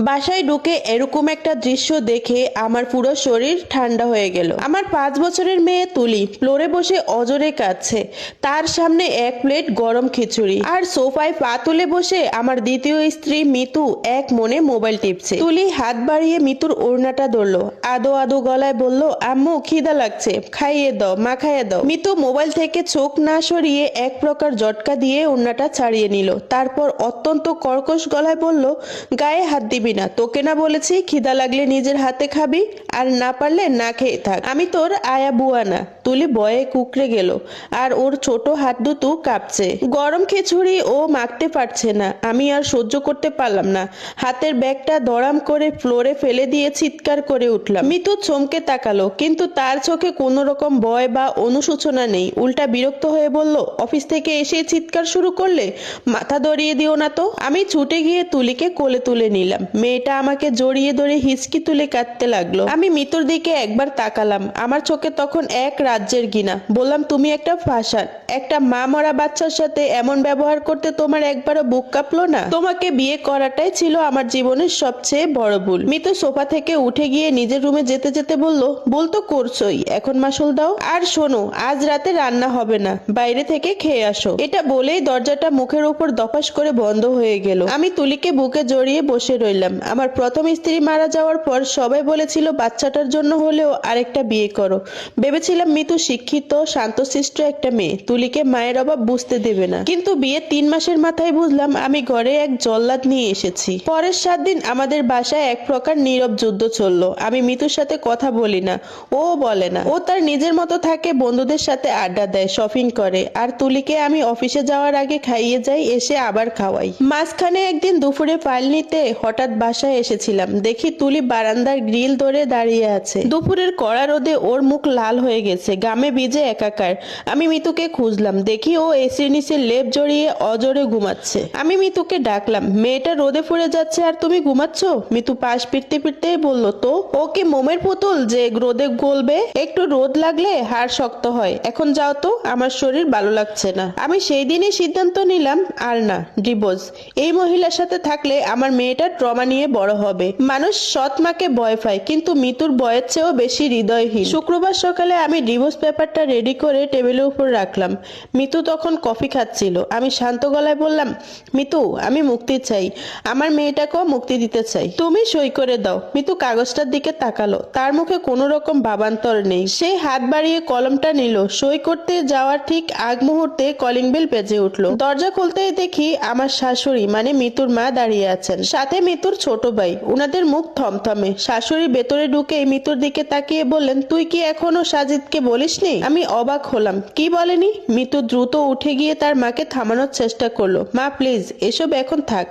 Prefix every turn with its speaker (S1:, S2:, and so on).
S1: বাসায় ঢুকে এরকম একটা দৃশ্য দেখে আমার পুরো শরীর ঠান্ডা হয়ে গেল। আমার 5 বছরের মেয়ে তুলি ফ্লোরে বসে অজরে কাঁদছে। তার সামনে এক প্লেট গরম খিচুড়ি, আর সোফায় পা তুলে বসে আমার দ্বিতীয় স্ত্রী মিতু এক মনে মোবাইল টিপছে। তুলি হাত বাড়িয়ে মিতুর ওড়নাটা ধরলো, আদো আদো গলায় বলল, আম্মু খিদা লাগছে, খাইয়ে দাও, মা খাইয়ে দাও। মিতু মোবাইল থেকে চোখ না সরিয়ে এক প্রকার জটকা দিয়ে ওড়নাটা ছাড়িয়ে নিল। তারপর অত্যন্ত কর্কশ গলায় বলল, গায়ে হাত দিবি না, তোকে না বলেছি খিদা লাগলে নিজের হাতে খাবি, আর না পারলে না খেয়ে থাক, আমি তোর আয়া বুয়া না। তুলি বয়ে কুকড়ে গেল, আর ওর ছোট হাত দুটো কাঁপছে। গরম খিচুড়ি ও মাখতে পারছে না। আমি আর সহ্য করতে পারলাম না, হাতের ব্যাগটা দড়াম করে ফ্লোরে ফেলে দিয়ে চিৎকার করে উঠলাম। মিতু চমকে তাকালো, কিন্তু তার চোখে কোনো রকম ভয় বা অনুশোচনা নেই। উল্টা বিরক্ত হয়ে বলল, অফিস থেকে এসে চিৎকার শুরু করলে, মাথা ধরিয়ে দিও না তো। আমি ছুটে গিয়ে তুলিকে কোলে তুলে নিলাম। মেয়েটা আমাকে জড়িয়ে ধরে হিচকি তুলে কাঁদতে লাগলো। আমি মিতুর দিকে একবার তাকালাম, আমার চোখে তখন এক রাজ্যের ঘৃণা। বললাম, তুমি একটা ফাঁসার, একটা মা মরা বাচ্চার সাথে এমন ব্যবহার করতে তোমার একবারও বুক কাঁপলো না? তোমাকে বিয়ে করাটাই ছিল আমার জীবনের সবচেয়ে বড় ভুল। মিতু সোফা থেকে উঠে গিয়ে নিজের রুমে যেতে যেতে বলল, ভুল তো করছোই, এখন মাসুল দাও। আর শোনো, আজ রাতে রান্না হবে না, বাইরে থেকে খেয়ে আসো। এটা বলেই দরজাটা মুখের উপর দপাস করে বন্ধ হয়ে গেল। আমি তুলিকে বুকে জড়িয়ে বসে রইলাম। আমার প্রথম স্ত্রী মারা যাওয়ার পর সবাই বলেছিল বাচ্চাটার জন্য হলেও আরেকটা বিয়ে করো। ভেবেছিলাম মিতু শিক্ষিত শান্তশিষ্ট একটা মেয়ে, তুলিকে মায়ের অভাব বুঝতে দেবে না। কিন্তু বিয়ে 3 মাসের মাথায় বুঝলাম আমি ঘরে এক জল্লাদ নিয়ে এসেছি। পরের 7 দিন আমাদের বাসায় এক প্রকার নীরব যুদ্ধ চললো। আমি মিতুর সাথে কথা বলি না, ও বলে না। ও তার নিজের মতো থাকে, বন্ধুদের সাথে আড্ডা দেয়, শপিং করে। আর তুলিকে আমি অফিসে যাওয়ার আগে খাইয়ে যাই, এসে আবার খাওয়াই। মাঝখানে একদিন দুপুরে ফাইল নিতে হঠাৎ বাসায় এসেছিলাম, দেখি তুলি বারান্দার গ্রিল ধরে দাঁড়িয়ে আছে। দুপুরের কড়া রোদে ওর মুখ লাল হয়ে গেছে, গামে ভিজে একাকার। আমি মিতুকে খুঁজলাম, দেখি ও এসির নিচে লেপ জড়িয়ে অজরে ঘুমাচ্ছে। আমি মিতুকে ডাকলাম, মেয়েটা রোদে পুড়ে যাচ্ছে আর তুমি ঘুমাচ্ছ? মিতু পাশ ফিরতে ফিরতেই বলল, তো ও কি মোমের পুতুল যে রোদে গলবে? একটু রোদ লাগলে হাড় শক্ত হয়। এখন যাও তো, আমার শরীর ভালো লাগছে না। আমি সেই দিনই সিদ্ধান্ত নিলাম, আর না, ডিভোর্স। এই মহিলার সাথে থাকলে আমার মেয়েটা ট্রমা নিয়ে বড় হবে। মানুষ সৎ মাকে ভয় পায়, কিন্তু মিতুর ভয়ের চেয়েও বেশি হৃদয়হীন। শুক্রবার সকালে আমি ডিভোর্স পেপারটা রেডি করে টেবিলের উপর রাখলাম। মিতু তখন কফি খাচ্ছিল। আমি শান্ত গলায় বললাম, মিতু, আমি মুক্তি চাই, আমার মেয়েটাকেও মুক্তি দিতে চাই, তুমি সই করে দাও। মিতু কাগজটার দিকে তাকালো, তার মুখে কোনো রকম ভাবান্তর নেই। সে হাত বাড়িয়ে কলমটা নিল। সই করতে যাওয়ার ঠিক আগ মুহূর্তে কলিং বেল বেজে উঠলো। দরজা খুলতেই দেখি আমার শাশুড়ি মানে মিতুর মা দাঁড়িয়ে আছেন, সাথে মিতুর ছোট ভাই। উনাদের মুখ থমথমে। শাশুড়ি ভেতরে ঢুকে মিতুর দিকে তাকিয়ে বললেন, তুই কি এখনো সাজিদকে বলিসনি? আমি অবাক হলাম, কি বলেনি? মিতু দ্রুত উঠে গিয়ে তার মাকে থামানোর চেষ্টা করলো। মা প্লিজ, এসব এখন থাক।